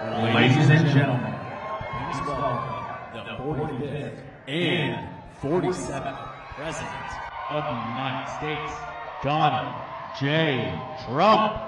Ladies and gentlemen, please welcome the 45th and 47th President of the United States, Donald J. Trump.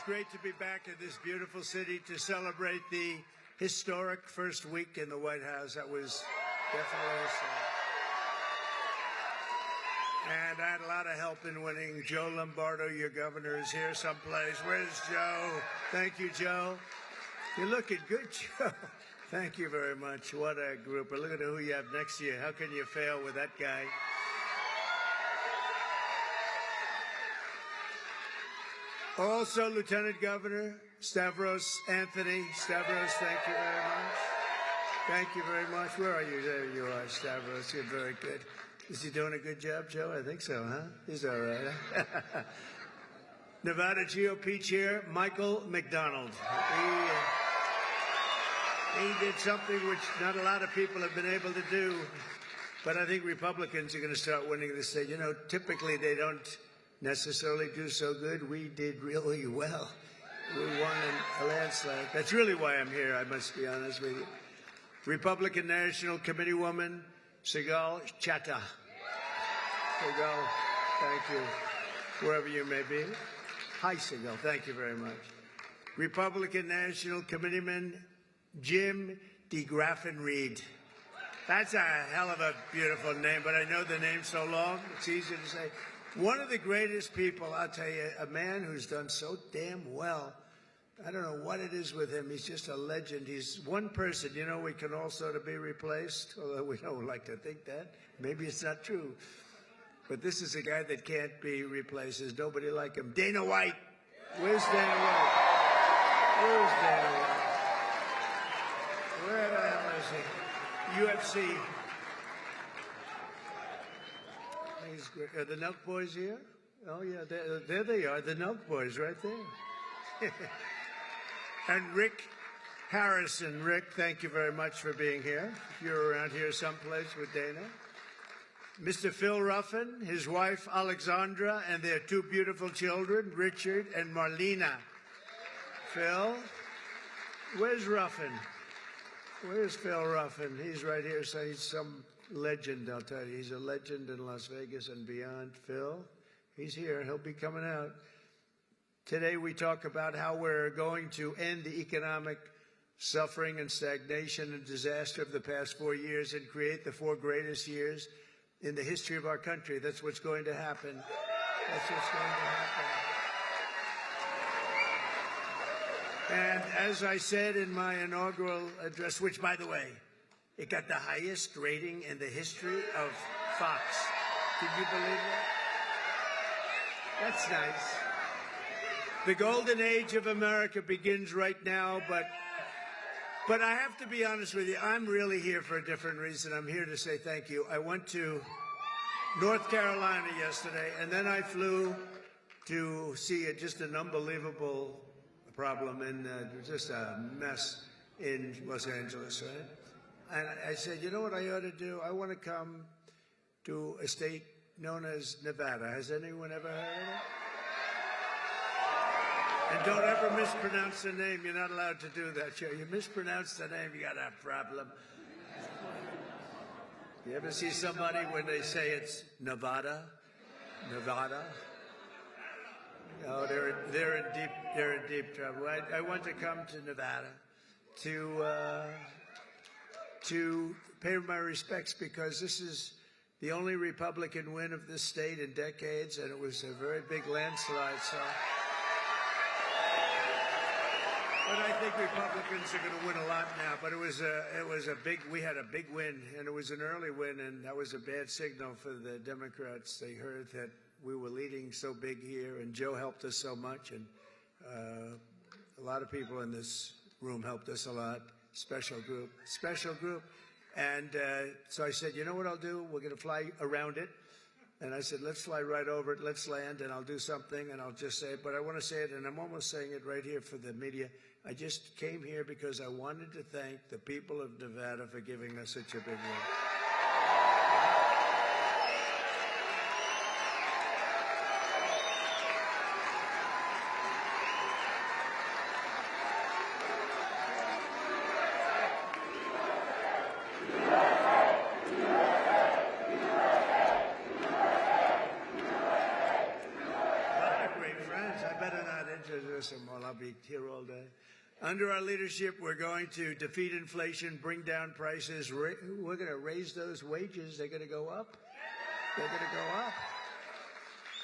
Great to be back in this beautiful city to celebrate the historic first week in the White House. That was definitely historic. And I had a lot of help in winning. Joe Lombardo, your governor, is here someplace. Where's Joe? Thank you, Joe. You're looking good, Joe. Thank you very much. What a group. But look at who you have next to you. How can you fail with that guy? Also, Lieutenant Governor Stavros Anthony. Stavros, thank you very much. Thank you very much. Where are you? There you are, Stavros. You're very good. Is he doing a good job, Joe? I think so, huh? He's all right. Huh? Nevada GOP Chair Michael McDonald. He did something which not a lot of people have been able to do, but I think Republicans are going to start winning the state. You know, typically they don't necessarily do so good. We did really well. We won in a landslide. That's really why I'm here, I must be honest with you. Republican National Committee woman, Sigal Chattah. Sigal, thank you, wherever you may be. Hi, Sigal, thank you very much. Republican National Committeeman, Jim DeGraffin Reed. That's a hell of a beautiful name, but I know the name's so long, it's easy to say. One of the greatest people, I'll tell you, a man who's done so damn well. I don't know what it is with him. He's just a legend. He's one person, you know, we can all sort of be replaced, although we don't like to think that. Maybe it's not true. But this is a guy that can't be replaced. There's nobody like him. Dana White. Where's Dana White? Where's Dana White? Where the hell is he? UFC. He's great. Are the Nelk Boys here? Oh, yeah, there they are, the Nelk Boys right there. And Harrison, Rick, thank you very much for being here. If you're around here someplace with Dana. Mr. Phil Ruffin, his wife Alexandra, and their two beautiful children, Richard and Marlena. Phil, where's Ruffin? Where's Phil Ruffin? He's right here, so he's some legend, I'll tell you. He's a legend in Las Vegas and beyond. Phil, he's here. He'll be coming out. Today we talk about how we're going to end the economic suffering and stagnation and disaster of the past 4 years and create the 4 greatest years in the history of our country. That's what's going to happen. That's what's going to happen. And as I said in my inaugural address, which, by the way, it got the highest rating in the history of Fox. Can you believe that? That's nice. The golden age of America begins right now, but I have to be honest with you, I'm really here for a different reason. I'm here to say thank you. I went to North Carolina yesterday, and then I flew to see just an unbelievable problem and just a mess in Los Angeles, right? And I said, you know what I ought to do? I want to come to a state known as Nevada. Has anyone ever heard of it? And don't ever mispronounce the name. You're not allowed to do that. You mispronounce the name, you got a problem. You ever see somebody when they say it's Nevada? Nevada? No, they're in deep trouble. I want to come to Nevada to pay my respects because this is the only Republican win of this state in decades, and it was a very big landslide. So. But I think Republicans are going to win a lot now. But we had a big win, and it was an early win, and that was a bad signal for the Democrats. They heard that we were leading so big here, and Joe helped us so much, and a lot of people in this room helped us a lot. Special group. And so I said, you know what I'll do? We're going to fly around it. And I said, let's fly right over it. Let's land, and I'll do something, and I'll just say it. But I want to say it, and I'm almost saying it right here for the media. I just came here because I wanted to thank the people of Nevada for giving us such a big win. I'll be here all day. Under our leadership, we're going to defeat inflation, bring down prices. We're going to raise those wages. They're going to go up. They're going to go up.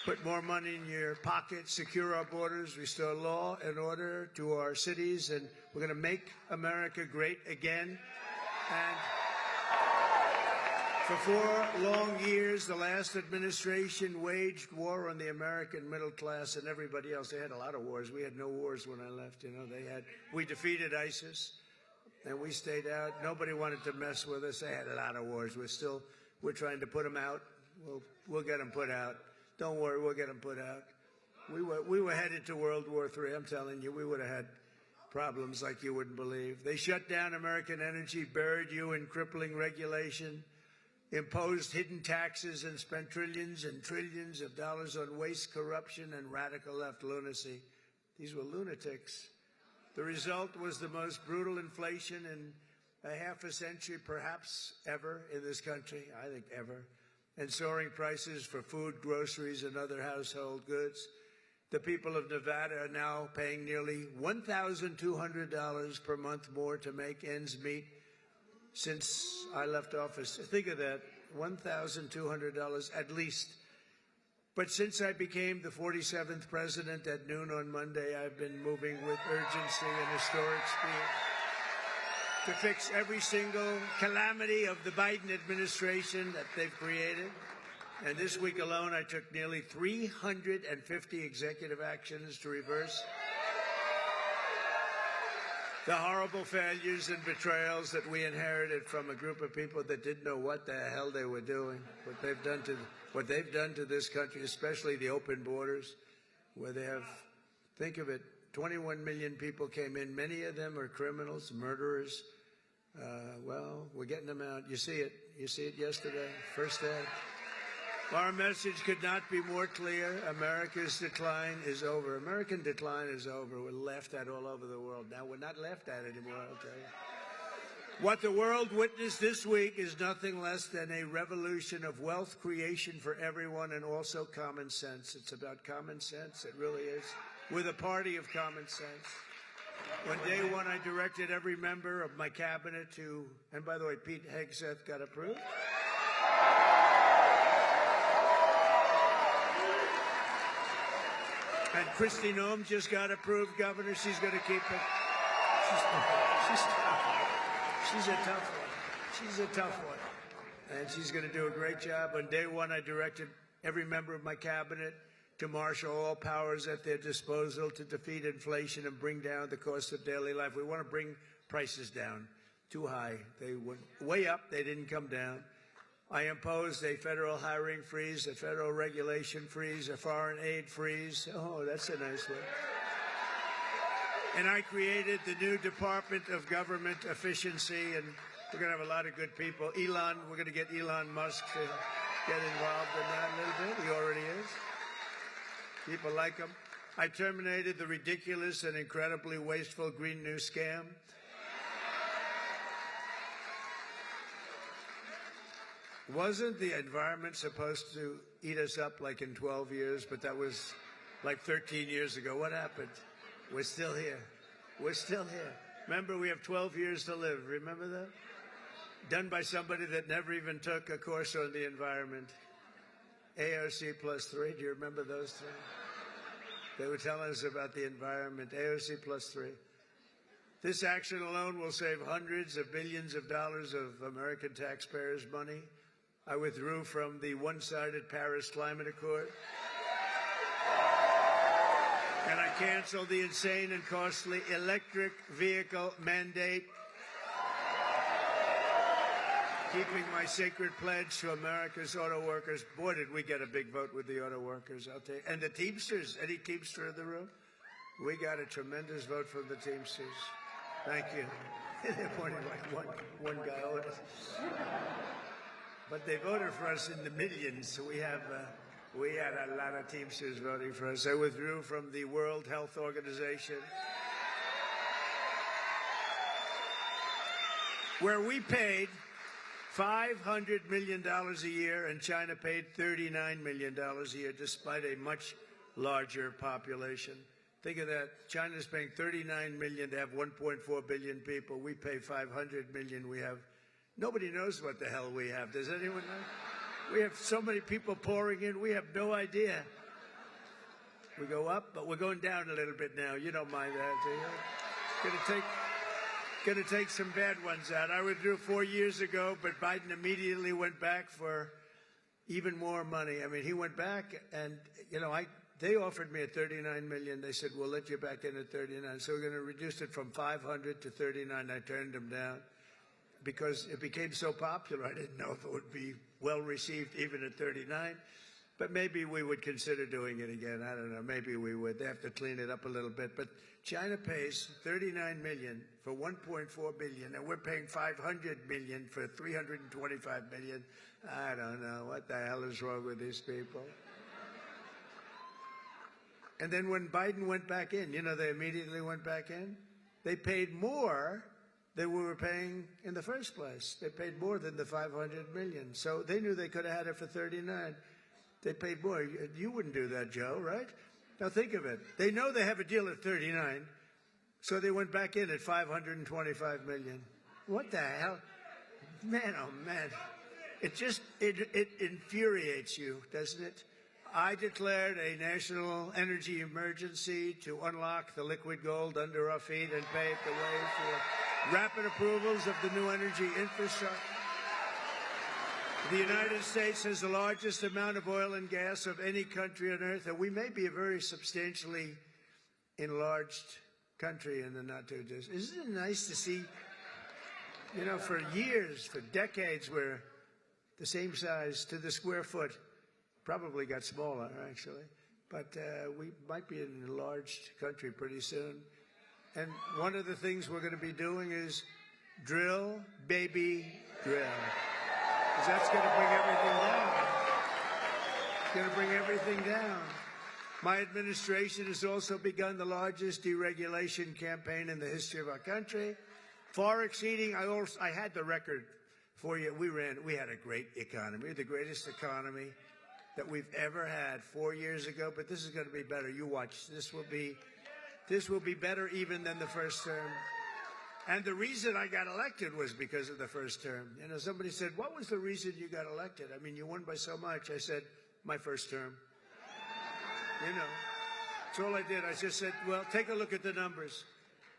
Put more money in your pocket, secure our borders, restore law and order to our cities, and we're going to make America great again. And for 4 long years, the last administration waged war on the American middle class and everybody else. They had a lot of wars. We had no wars when I left. You know, we defeated ISIS, and we stayed out. Nobody wanted to mess with us. They had a lot of wars. We're trying to put them out. We'll get them put out. Don't worry, we'll get them put out. We were headed to World War III. I'm telling you, we would have had problems like you wouldn't believe. They shut down American energy, buried you in crippling regulation, imposed hidden taxes, and spent trillions and trillions of dollars on waste, corruption, and radical left lunacy. These were lunatics. The result was the most brutal inflation in a half a century, perhaps ever, in this country, I think ever, and soaring prices for food, groceries, and other household goods. The people of Nevada are now paying nearly $1,200 per month more to make ends meet since I left office. Think of that, $1,200 at least. But since I became the 47th president at noon on Monday, I've been moving with urgency and historic speed to fix every single calamity of the Biden administration that they've created. And this week alone, I took nearly 350 executive actions to reverse the horrible failures and betrayals that we inherited from a group of people that didn't know what the hell they were doing, what they've done to this country, especially the open borders, where they have, think of it, 21 million people came in. Many of them are criminals, murderers. Well, we're getting them out. You see it. You see it yesterday, first day. Our message could not be more clear. America's decline is over. American decline is over. We're laughed at all over the world. Now we're not laughed at anymore, I'll tell you. What the world witnessed this week is nothing less than a revolution of wealth creation for everyone and also common sense. It's about common sense. It really is. We're the party of common sense. On day one, I directed every member of my cabinet to, and by the way, Pete Hegseth got approved. And Kristi Noem just got approved, Governor. She's going to keep it. She's a tough one. She's a tough one. And she's going to do a great job. On day one, I directed every member of my cabinet to marshal all powers at their disposal to defeat inflation and bring down the cost of daily life. We want to bring prices down. Too high. They went way up. They didn't come down. I imposed a federal hiring freeze, a federal regulation freeze, a foreign aid freeze. Oh, that's a nice one. And I created the new Department of Government Efficiency, and we're going to have a lot of good people. Elon, we're going to get Elon Musk to get involved in that a little bit. He already is. People like him. I terminated the ridiculous and incredibly wasteful Green New Scam. Wasn't the environment supposed to eat us up like in 12 years? But that was like 13 years ago. What happened? We're still here. We're still here. Remember, we have 12 years to live. Remember that? Done by somebody that never even took a course on the environment. AOC plus 3. Do you remember those three? They were telling us about the environment. AOC plus 3. This action alone will save hundreds of billions of dollars of American taxpayers' money. I withdrew from the one-sided Paris Climate Accord. And I canceled the insane and costly electric vehicle mandate, keeping my sacred pledge to America's auto workers. Boy, did we get a big vote with the auto workers, I'll tell you. And the Teamsters, any Teamster in the room? We got a tremendous vote from the Teamsters. Thank you. They pointed like one guy. But they voted for us in the millions, so we had a lot of Teamsters voting for us. I withdrew from the World Health Organization, where we paid $500 million a year, and China paid $39 million a year, despite a much larger population. Think of that. China's paying $39 million to have 1.4 billion people. We pay $500 million. We have nobody knows what the hell we have. Does anyone know? We have so many people pouring in. We have no idea. We go up, but we're going down a little bit now. You don't mind that, do you? Going to take some bad ones out. I withdrew 4 years ago, but Biden immediately went back for even more money. I mean, he went back, and they offered me at $39 million. They said, we'll let you back in at 39. So we're going to reduce it from 500 to 39. I turned them down because it became so popular. I didn't know if it would be well received even at 39. But maybe we would consider doing it again. I don't know. Maybe we would. They have to clean it up a little bit. But China pays $39 million for 1.4 billion, and we're paying $500 million for 325 million. I don't know. What the hell is wrong with these people? And then when Biden went back in, they immediately went back in. They paid more than we were paying in the first place. They paid more than the $500 million. So they knew they could have had it for 39. They paid more. You wouldn't do that, Joe, right? Now think of it. They know they have a deal at 39, so they went back in at $525 million. What the hell? Man, oh man. It infuriates you, doesn't it? I declared a national energy emergency to unlock the liquid gold under our feet and pave the way for rapid approvals of the new energy infrastructure. The United States has the largest amount of oil and gas of any country on earth, and we may be a very substantially enlarged country in the not-too-distant. Isn't it nice to see, for years, for decades, we're the same size to the square foot. Probably got smaller, actually. but we might be an enlarged country pretty soon. And one of the things we're going to be doing is drill, baby, drill. Because that's going to bring everything down. It's going to bring everything down. My administration has also begun the largest deregulation campaign in the history of our country, far exceeding. I had the record for you. We had a great economy, the greatest economy that we've ever had 4 years ago. But this is going to be better. You watch. This will be better even than the first term. And the reason I got elected was because of the first term. You know, somebody said, "What was the reason you got elected? I mean, you won by so much." I said, "My first term." You know, that's all I did. I just said, well, take a look at the numbers.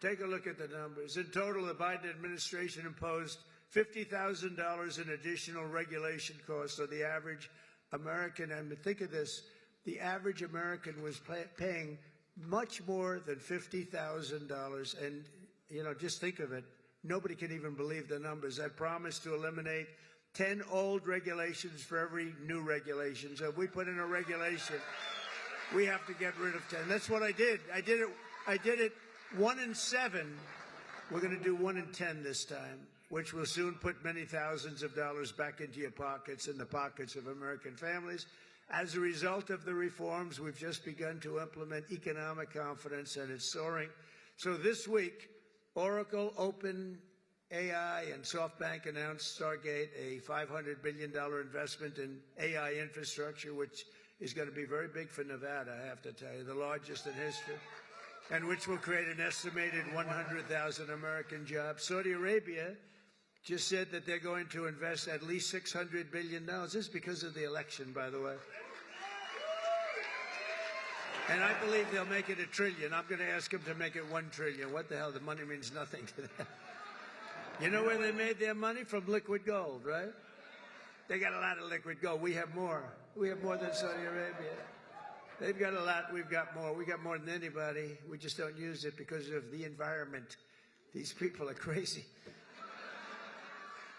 Take a look at the numbers. In total, the Biden administration imposed $50,000 in additional regulation costs on the average American. And think of this, the average American was paying much more than $50,000. And, you know, just think of it. Nobody can even believe the numbers. I promised to eliminate 10 old regulations for every new regulation. So if we put in a regulation, we have to get rid of 10. That's what I did. I did it 1 in 7. We're going to do 1 in 10 this time, which will soon put many thousands of dollars back into your pockets and the pockets of American families. As a result of the reforms, we've just begun to implement economic confidence, and it's soaring. So this week, Oracle, OpenAI, and SoftBank announced Stargate, a $500 billion investment in AI infrastructure, which is going to be very big for Nevada, I have to tell you, the largest in history, and which will create an estimated 100,000 American jobs. Saudi Arabia just said that they're going to invest at least $600 billion. This is because of the election, by the way. And I believe they'll make it $1 trillion. I'm going to ask them to make it $1 trillion. What the hell? The money means nothing to them. You know where they made their money? From liquid gold, right? They got a lot of liquid gold. We have more. We have more than Saudi Arabia. They've got a lot. We've got more. We got more than anybody. We just don't use it because of the environment. These people are crazy.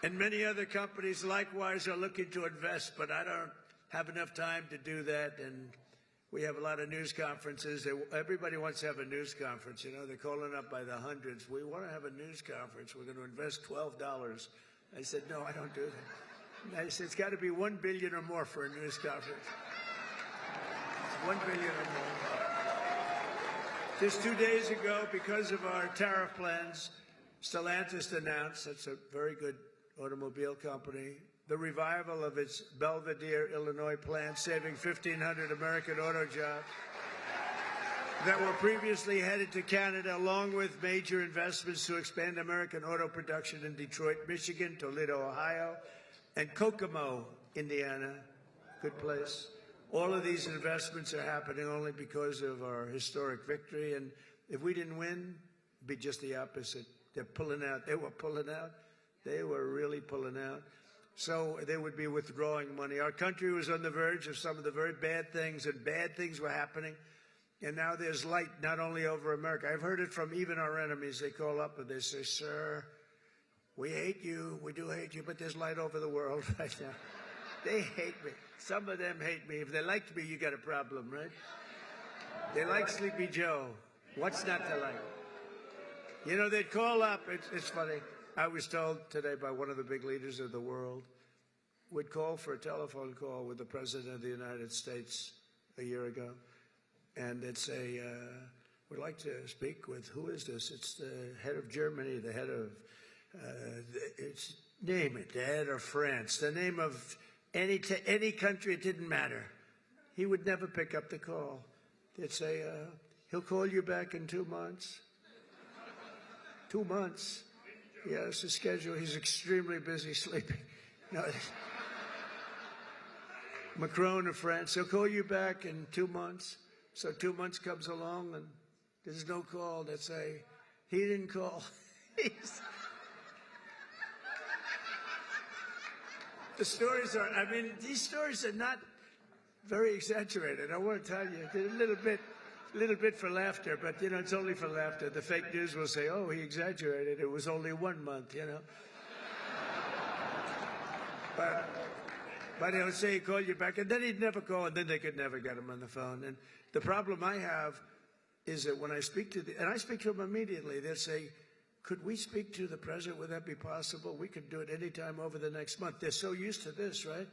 And many other companies likewise are looking to invest, but I don't have enough time to do that. And we have a lot of news conferences. Everybody wants to have a news conference. You know, they're calling up by the hundreds. We want to have a news conference. We're going to invest $12. I said, no, I don't do that. I said, it's got to be $1 billion or more for a news conference. It's $1 billion or more. Just 2 days ago, because of our tariff plans, Stellantis announced, that's a very good automobile company, the revival of its Belvidere, Illinois plant, saving 1,500 American auto jobs that were previously headed to Canada, along with major investments to expand American auto production in Detroit, Michigan, Toledo, Ohio, and Kokomo, Indiana. Good place. All of these investments are happening only because of our historic victory. And if we didn't win, it'd be just the opposite. They're pulling out. They were pulling out. They were really pulling out. So they would be withdrawing money. Our country was on the verge of some of the very bad things, and bad things were happening. And now there's light not only over America. I've heard it from even our enemies. They call up and they say, sir, we hate you. We do hate you, but there's light over the world right now. They hate me. Some of them hate me. If they liked me, you got a problem, right? They like Sleepy Joe. What's not to like? You know, they'd call up. It's funny. I was told today by one of the big leaders of the world, would call for a telephone call with the President of the United States a year ago. And they'd say, we'd like to speak with, who is this? It's the head of Germany, the head of, it's, name it, the head of France, the name of any country, it didn't matter. He would never pick up the call. They'd say, he'll call you back in 2 months. 2 months. Yes, the schedule. He's extremely busy sleeping. No. Macron of France, he'll call you back in 2 months. So 2 months comes along and there's no call. They say, he didn't call. The stories are, I mean, these stories are not very exaggerated. I want to tell you, they're a little bit for laughter, but, you know, it's only for laughter. The fake news will say, oh, he exaggerated. It was only 1 month, you know. But But he'll say he called you back, and then he'd never call, and then they could never get him on the phone. And the problem I have is that when I speak to and I speak to them immediately, they'll say, could we speak to the president? Would that be possible? We could do it anytime over the next month. They're so used to this, right?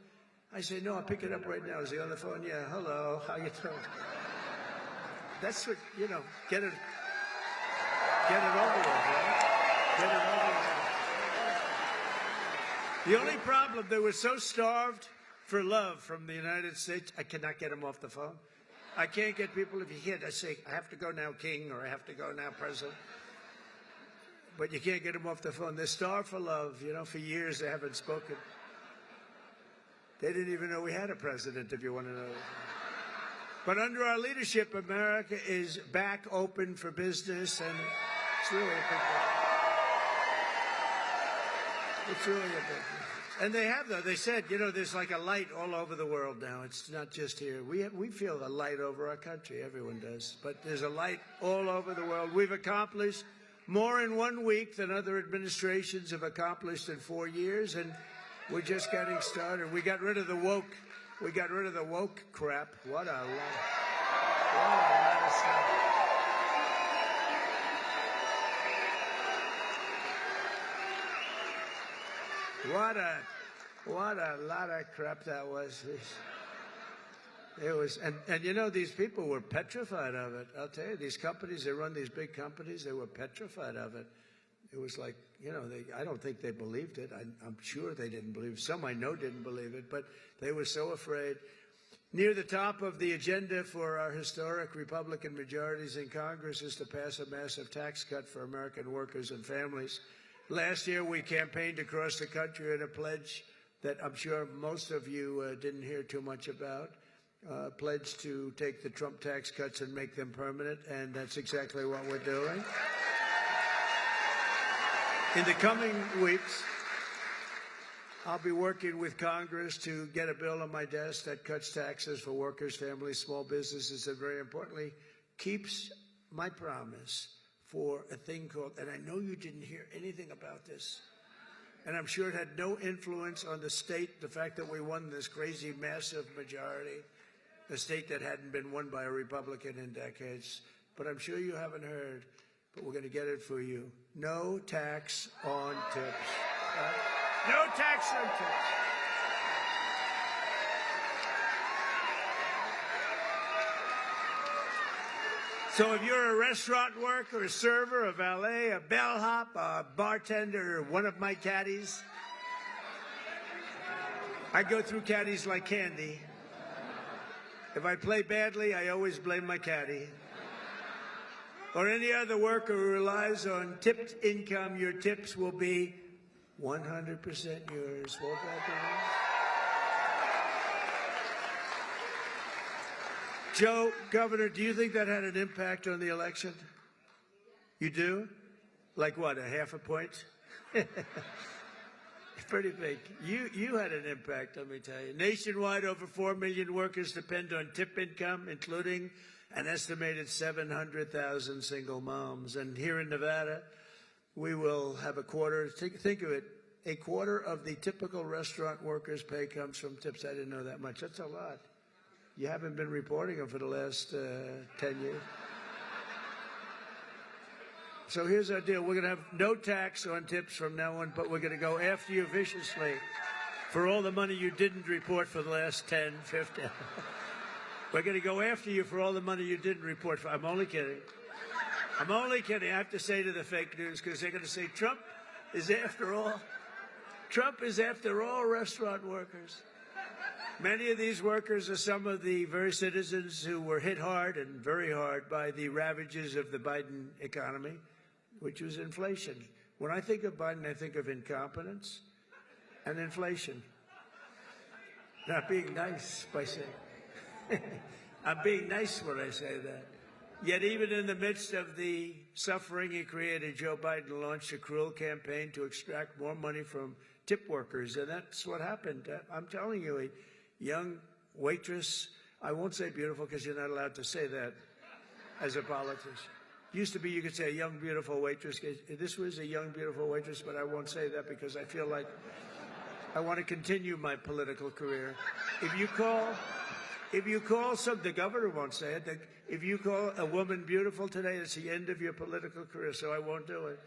I say, no, I'll pick it up right now. Is he on the phone? Yeah, hello, how you doing? That's what, get it over with, right? Get it over with. The only problem, they were so starved for love from the United States, I cannot get them off the phone. I can't get people, if you can't, I say, I have to go now, King, or I have to go now, President. But you can't get them off the phone. They're starved for love. For years they haven't spoken. They didn't even know we had a president, if you want to know. But under our leadership, America is back open for business, and it's really a big deal. It's really a big deal. And they have, though. They said, there's like a light all over the world now. It's not just here. We feel the light over our country. Everyone does. But there's a light all over the world. We've accomplished more in 1 week than other administrations have accomplished in 4 years, and we're just getting started. We got rid of the woke. We got rid of the woke crap. What a lot of stuff. What a lot of crap that was. It was, and these people were petrified of it. I'll tell you, these companies, they run these big companies, they were petrified of it. It was like, I don't think they believed it. I'm sure they didn't believe it. Some I know didn't believe it, but they were so afraid. Near the top of the agenda for our historic Republican majorities in Congress is to pass a massive tax cut for American workers and families. Last year, we campaigned across the country in a pledge that I'm sure most of you didn't hear too much about. Pledge to take the Trump tax cuts and make them permanent, and that's exactly what we're doing. In the coming weeks, I'll be working with Congress to get a bill on my desk that cuts taxes for workers, families, small businesses, and very importantly, keeps my promise for a thing called, and I know you didn't hear anything about this, and I'm sure it had no influence on the state, the fact that we won this crazy, massive majority, a state that hadn't been won by a Republican in decades. But I'm sure you haven't heard, but we're going to get it for you. No tax on tips. No tax on tips. So if you're a restaurant worker, a server, a valet, a bellhop, a bartender, or one of my caddies, I go through caddies like candy. If I play badly, I always blame my caddy. Or any other worker who relies on tipped income, your tips will be 100% yours. Won't that be nice? Joe, Governor, do you think that had an impact on the election? You do? Like what, a half a point? Pretty big. You had an impact, let me tell you. Nationwide, over 4 million workers depend on tip income, including an estimated 700,000 single moms. And here in Nevada, we will have a quarter, think of it, a quarter of the typical restaurant worker's pay comes from tips. I didn't know that much. That's a lot. You haven't been reporting them for the last 10 years. So here's our deal. We're going to have no tax on tips from now on, but we're going to go after you viciously for all the money you didn't report for the last 10, 15. We're going to go after you for all the money you didn't report for. I'm only kidding. I'm only kidding. I have to say to the fake news, because they're going to say Trump is after all restaurant workers. Many of these workers are some of the very citizens who were hit hard and very hard by the ravages of the Biden economy, which was inflation. When I think of Biden, I think of incompetence and inflation. Not being nice by saying. I'm being nice when I say that. Yet even in the midst of the suffering he created, Joe Biden launched a cruel campaign to extract more money from tip workers, and that's what happened. I'm telling you, a young waitress, I won't say beautiful because you're not allowed to say that as a politician. Used to be you could say a young, beautiful waitress. This was a young, beautiful waitress, but I won't say that because I feel like I want to continue my political career. If you call some, the governor won't say it. If you call a woman beautiful today, it's the end of your political career, so I won't do it.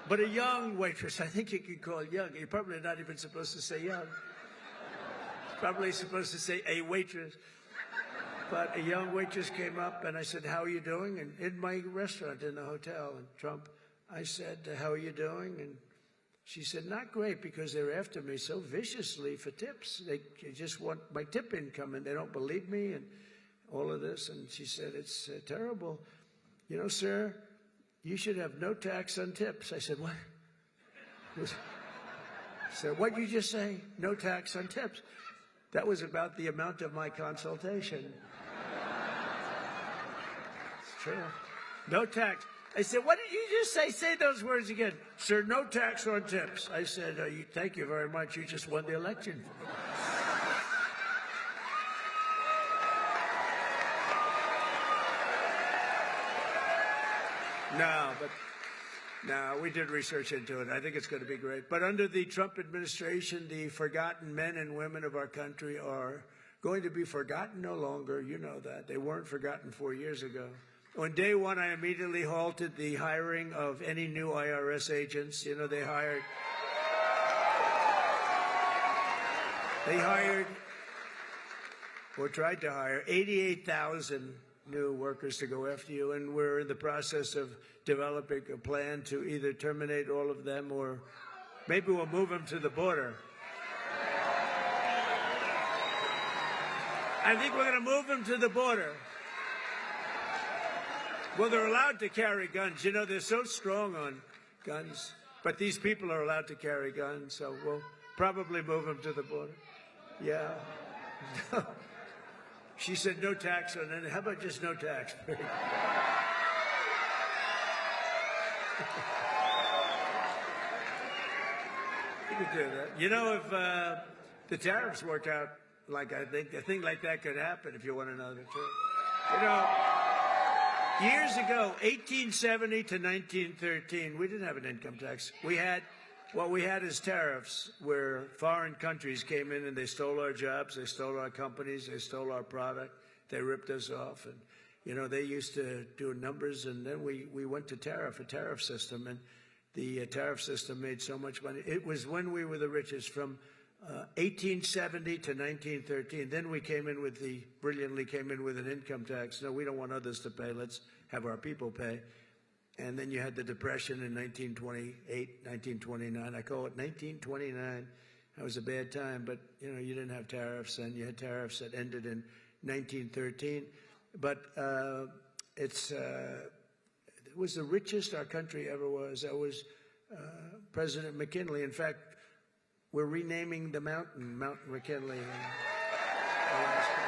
But a young waitress, I think you could call young. You're probably not even supposed to say young. Probably supposed to say a waitress. But a young waitress came up, and I said, how are you doing? And in my restaurant in the hotel in Trump, I said, how are you doing? And she said, not great, because they're after me so viciously for tips. They just want my tip income, and they don't believe me and all of this. And she said, it's terrible. You know, sir, you should have no tax on tips. I said, what? So what'd you just say? No tax on tips. That was about the amount of my consultation. It's true. No tax. I said, what did you just say? Say those words again. Sir, no tax on tips. I said, thank you very much. You just won the election. No, we did research into it. I think it's going to be great. But under the Trump administration, the forgotten men and women of our country are going to be forgotten no longer. You know that. They weren't forgotten 4 years ago. On day one, I immediately halted the hiring of any new IRS agents. You know, they hired or tried to hire 88,000 new workers to go after you, and we're in the process of developing a plan to either terminate all of them or maybe we'll move them to the border. I think we're going to move them to the border. Well, they're allowed to carry guns. You know, they're so strong on guns. But these people are allowed to carry guns, so we'll probably move them to the border. Yeah. She said no tax on it. How about just no tax? You could do that. You know, if the tariffs worked out like I think, a thing like that could happen if you want to know the truth. You know, years ago, 1870 to 1913, we didn't have an income tax. What we had is tariffs, where foreign countries came in and they stole our jobs, they stole our companies, they stole our product, they ripped us off. And, you know, they used to do numbers, and then we went to a tariff system, and the tariff system made so much money. It was when we were the richest, from 1870 to 1913. Then we brilliantly came in with an income tax. No, we don't want others to pay. Let's have our people pay. And then you had the Depression in 1928, 1929. I call it 1929. That was a bad time, but, you know, you didn't have tariffs, and you had tariffs that ended in 1913. But it was the richest our country ever was. That was President McKinley. In fact, we're renaming the mountain, Mount McKinley in Alaska.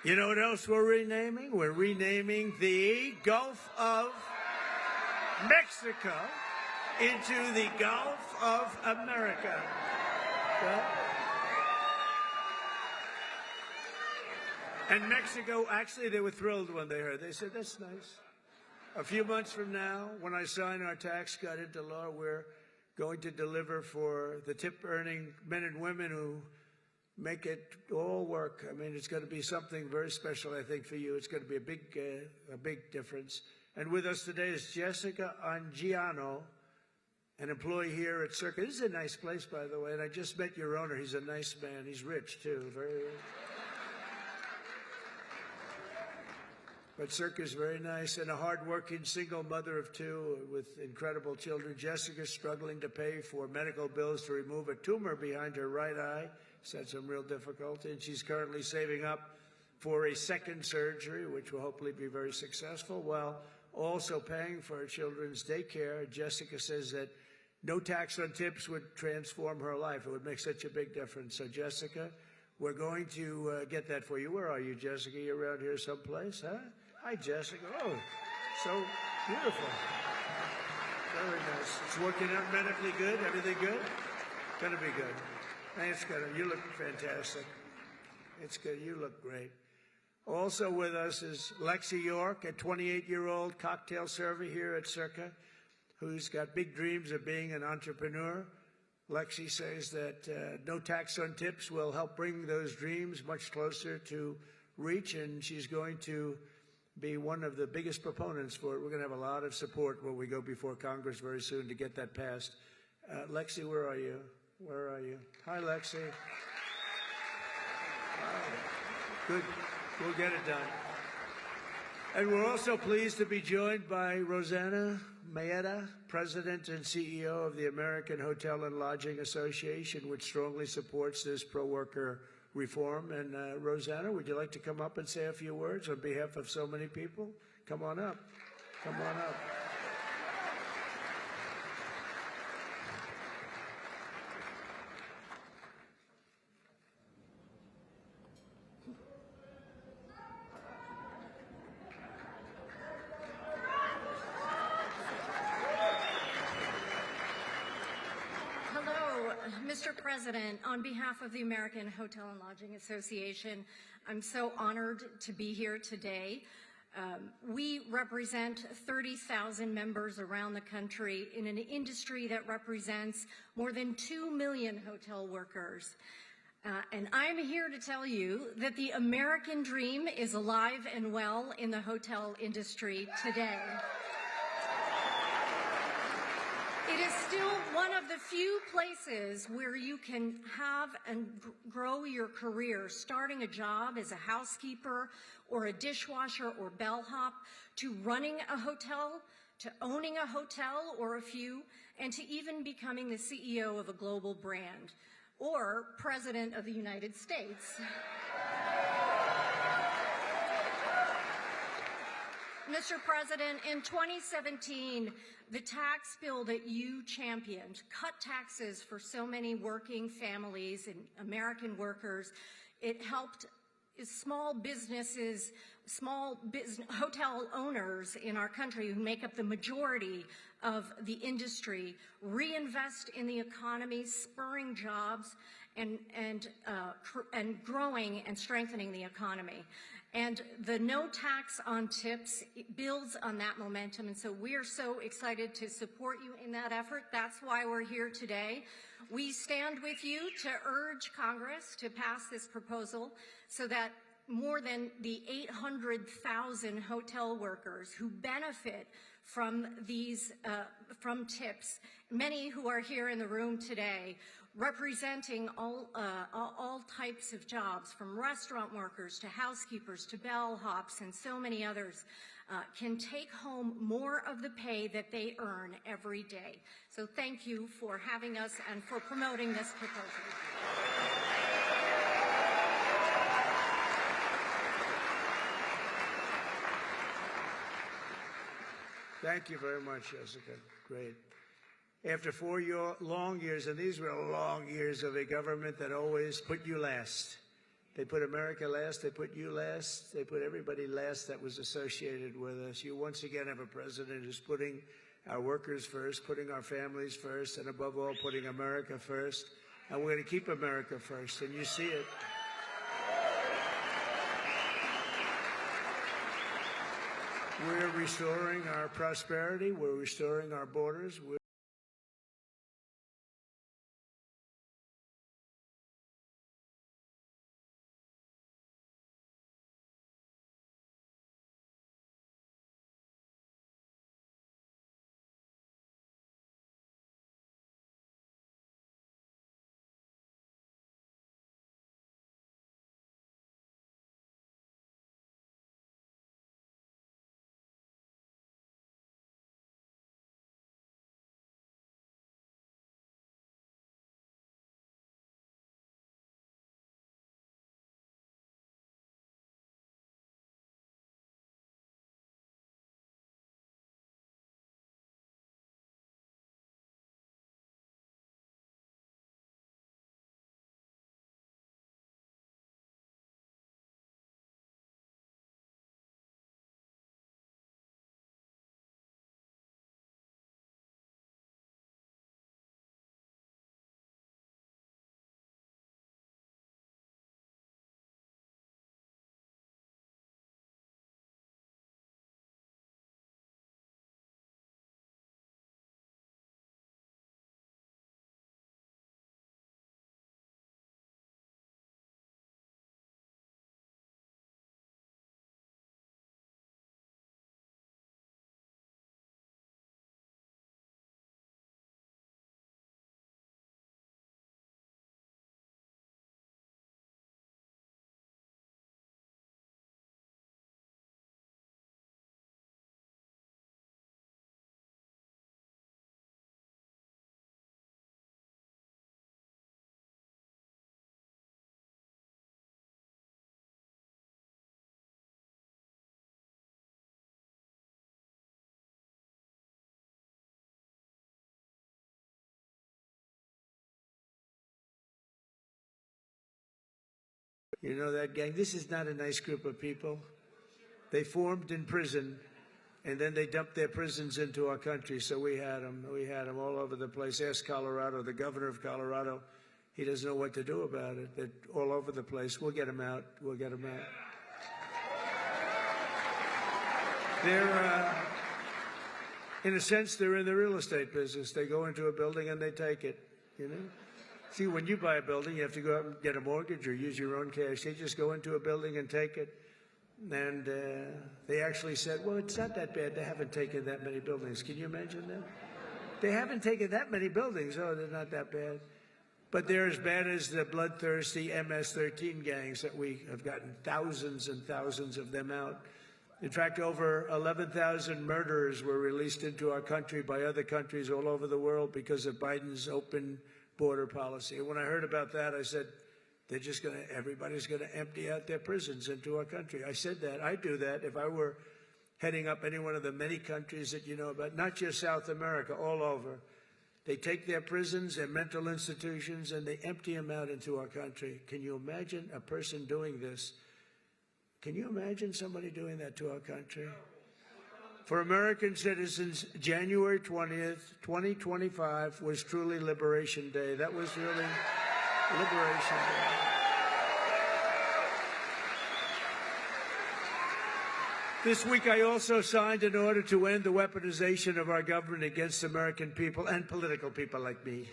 You know what else we're renaming? We're renaming the Gulf of Mexico into the Gulf of America. Yeah. And Mexico, actually, they were thrilled when they heard. They said, that's nice. A few months from now, when I sign our tax cut into law, we're going to deliver for the tip-earning men and women who make it all work. I mean, it's going to be something very special, I think, for you. It's going to be a big difference. And with us today is Jessica Angiano, an employee here at Circa. This is a nice place, by the way, and I just met your owner. He's a nice man. He's rich, too, very rich. But Circa's very nice, and a hard-working single mother of two with incredible children. Jessica's struggling to pay for medical bills to remove a tumor behind her right eye. She's had some real difficulty, and she's currently saving up for a second surgery, which will hopefully be very successful, while also paying for her children's daycare. Jessica says that no tax on tips would transform her life. It would make such a big difference. So, Jessica, we're going to get that for you. Where are you, Jessica? You around here someplace, huh? Hi, Jessica. Oh, so beautiful. Very nice. It's working out medically good? Everything good? Gonna be good. Thanks, you look fantastic. It's good. You look great. Also with us is Lexi York, a 28-year-old cocktail server here at Circa, who's got big dreams of being an entrepreneur. Lexi says that no tax on tips will help bring those dreams much closer to reach, and she's going to be one of the biggest proponents for it. We're going to have a lot of support when we go before Congress very soon to get that passed. Lexi, where are you? Where are you? Hi, Lexi. Good. We'll get it done. And we're also pleased to be joined by Rosanna Maeda, President and CEO of the American Hotel and Lodging Association, which strongly supports this pro-worker reform. And Rosanna, would you like to come up and say a few words on behalf of so many people? Come on up. Come on up. Mr. President, on behalf of the American Hotel and Lodging Association, I'm so honored to be here today. We represent 30,000 members around the country in an industry that represents more than 2 million hotel workers. And I'm here to tell you that the American dream is alive and well in the hotel industry today. It is still one of the few places where you can have and grow your career, starting a job as a housekeeper or a dishwasher or bellhop, to running a hotel, to owning a hotel or a few, and to even becoming the CEO of a global brand or President of the United States. Mr. President, in 2017, the tax bill that you championed cut taxes for so many working families and American workers. It helped small businesses, hotel owners in our country who make up the majority of the industry reinvest in the economy, spurring jobs and growing and strengthening the economy. And the no tax on tips builds on that momentum, and so we are so excited to support you in that effort. That's why we're here today. We stand with you to urge Congress to pass this proposal so that more than the 800,000 hotel workers who benefit from these from tips, many who are here in the room today, representing all types of jobs, from restaurant workers to housekeepers to bellhops and so many others, can take home more of the pay that they earn every day. So thank you for having us and for promoting this proposal. Thank you very much, Jessica. Great. After 4 long years, and these were long years of a government that always put you last. They put America last, they put you last, they put everybody last that was associated with us. You once again have a president who's putting our workers first, putting our families first, and above all, putting America first. And we're going to keep America first, and you see it. We're restoring our prosperity. We're restoring our borders. You know that gang? This is not a nice group of people. They formed in prison, and then they dumped their prisons into our country. So we had them. We had them all over the place. Ask Colorado, the governor of Colorado. He doesn't know what to do about it. They're all over the place. We'll get them out. We'll get them out. They're, in a sense, they're in the real estate business. They go into a building and they take it, you know? See, when you buy a building, you have to go out and get a mortgage or use your own cash. They just go into a building and take it. And they actually said, well, it's not that bad. They haven't taken that many buildings. Can you imagine that? They haven't taken that many buildings. Oh, they're not that bad. But they're as bad as the bloodthirsty MS-13 gangs that we have gotten thousands and thousands of them out. In fact, over 11,000 murderers were released into our country by other countries all over the world because of Biden's open border policy. And when I heard about that, I said, they're just going to, everybody's going to empty out their prisons into our country. I said that. I'd do that if I were heading up any one of the many countries that you know about, not just South America, all over. They take their prisons, their mental institutions, and they empty them out into our country. Can you imagine a person doing this? Can you imagine somebody doing that to our country? For American citizens, January 20th, 2025 was truly Liberation Day. That was really Liberation Day. This week, I also signed an order to end the weaponization of our government against American people and political people like me.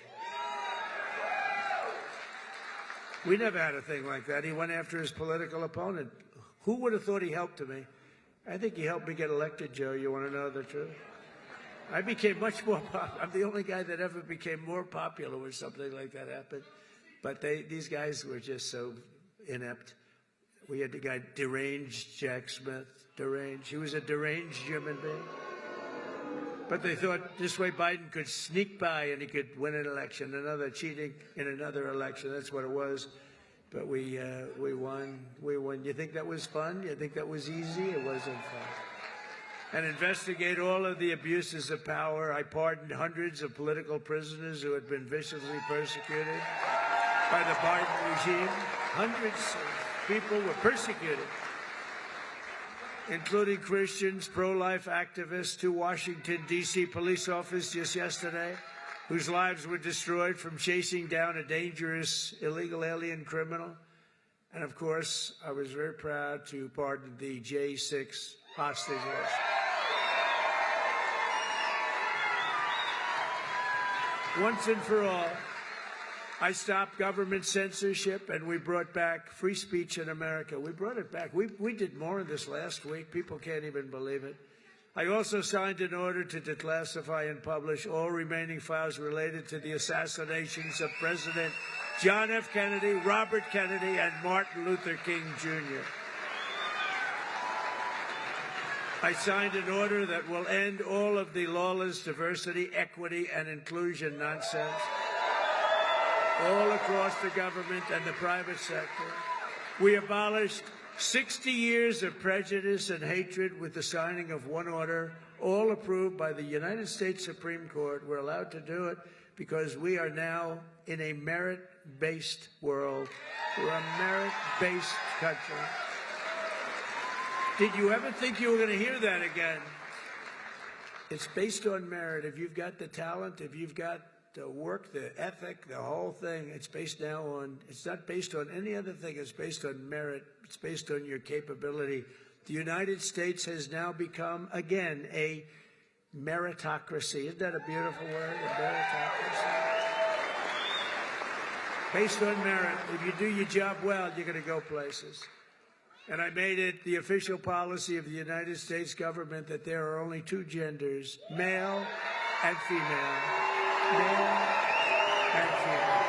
We never had a thing like that. He went after his political opponent. Who would have thought he helped me? I think he helped me get elected, Joe. You want to know the truth? I became much more popular. I'm the only guy that ever became more popular when something like that happened. But these guys were just so inept. We had the guy deranged Jack Smith. Deranged. He was a deranged human being. But they thought this way Biden could sneak by and he could win an election, another cheating in another election. That's what it was. But we won. We won. You think that was fun? You think that was easy? It wasn't fun. And investigate all of the abuses of power. I pardoned hundreds of political prisoners who had been viciously persecuted by the Biden regime. Hundreds of people were persecuted, including Christians, pro-life activists, 2 Washington, D.C. police officers just yesterday, whose lives were destroyed from chasing down a dangerous illegal alien criminal. And, of course, I was very proud to pardon the J6 hostages. Once and for all, I stopped government censorship, and we brought back free speech in America. We brought it back. We did more of this last week. People can't even believe it. I also signed an order to declassify and publish all remaining files related to the assassinations of President John F. Kennedy, Robert Kennedy, and Martin Luther King, Jr. I signed an order that will end all of the lawless diversity, equity, and inclusion nonsense all across the government and the private sector. We abolished 60 years of prejudice and hatred with the signing of one order, all approved by the United States Supreme Court. We're allowed to do it because we are now in a merit-based world. We're a merit-based country. Did you ever think you were going to hear that again? It's based on merit. If you've got the talent, if you've got the work, the ethic, the whole thing, it's based now on, it's not based on any other thing. It's based on merit. It's based on your capability. The United States has now become, again, a meritocracy. Isn't that a beautiful word, a meritocracy? Based on merit. If you do your job well, you're going to go places. And I made it the official policy of the United States government that there are only 2 genders, male and female. Male and female.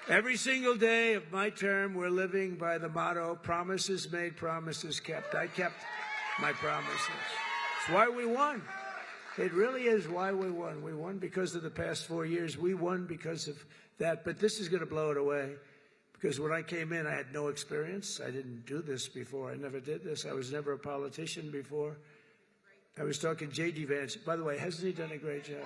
Every single day of my term, we're living by the motto, promises made, promises kept. I kept my promises. It's why we won. It really is why we won. We won because of the past 4 years. We won because of that. But this is going to blow it away. Because when I came in, I had no experience. I didn't do this before. I never did this. I was never a politician before. I was talking J.D. Vance. By the way, hasn't he done a great job?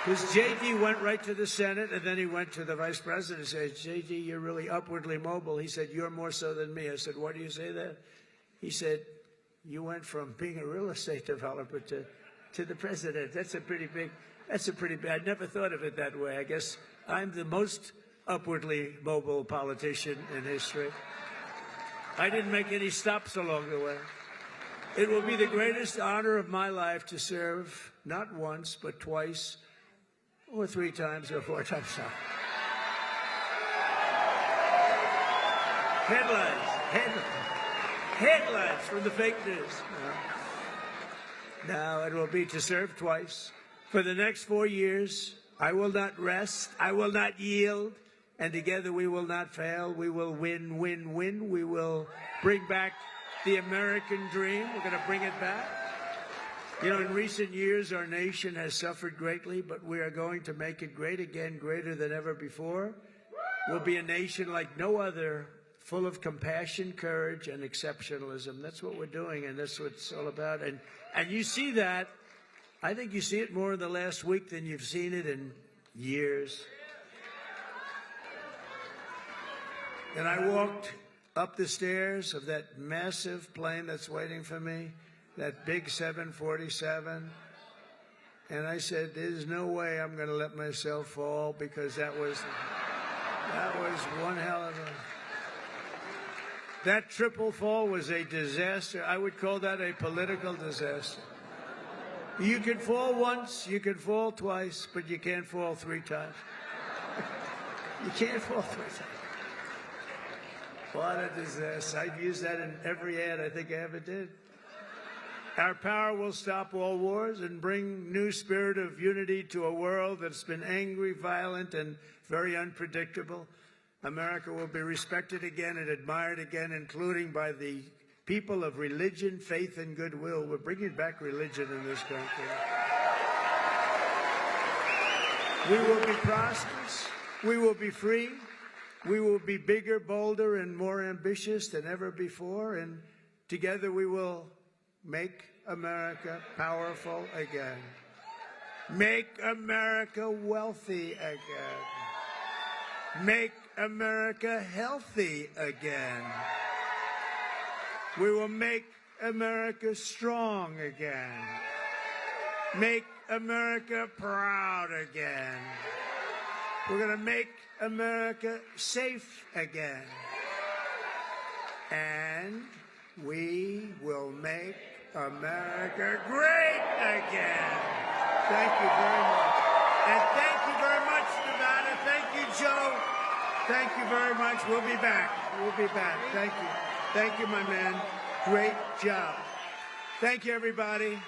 Because J.D. went right to the Senate, and then he went to the vice president and said, J.D., you're really upwardly mobile. He said, you're more so than me. I said, why do you say that? He said, you went from being a real estate developer to the president. That's a pretty big, I never thought of it that way. I guess I'm the most upwardly mobile politician in history. I didn't make any stops along the way. It will be the greatest honor of my life to serve not once, but twice, or 3 times, or 4 times now. Headlines from the fake news. Now it will be to serve twice. For the next 4 years, I will not rest, I will not yield, and together we will not fail. We will win, win, win. We will bring back the American dream. We're going to bring it back. You know, in recent years, our nation has suffered greatly, but we are going to make it great again, greater than ever before. We'll be a nation like no other, full of compassion, courage, and exceptionalism. That's what we're doing, and that's what it's all about. And you see that. I think you see it more in the last week than you've seen it in years. And I walked up the stairs of that massive plane that's waiting for me, that big 747, and I said, there's no way I'm going to let myself fall, because that was one hell of a... That triple fall was a disaster. I would call that a political disaster. You can fall once, you can fall twice, but you can't fall 3 times. You can't fall 3 times. What a disaster. I've used that in every ad I think I ever did. Our power will stop all wars and bring new spirit of unity to a world that's been angry, violent, and very unpredictable. America will be respected again and admired again, including by the people of religion, faith, and goodwill. We're bringing back religion in this country. We will be prosperous. We will be free. We will be bigger, bolder, and more ambitious than ever before. And together we will make America powerful again. Make America wealthy again. Make America healthy again. We will make America strong again. Make America proud again. We're going to make America safe again. And we will make America great again. Thank you very much. And thank you very much, Nevada. Thank you, Joe. Thank you very much. We'll be back. We'll be back. Thank you. Thank you, my man. Great job. Thank you, everybody.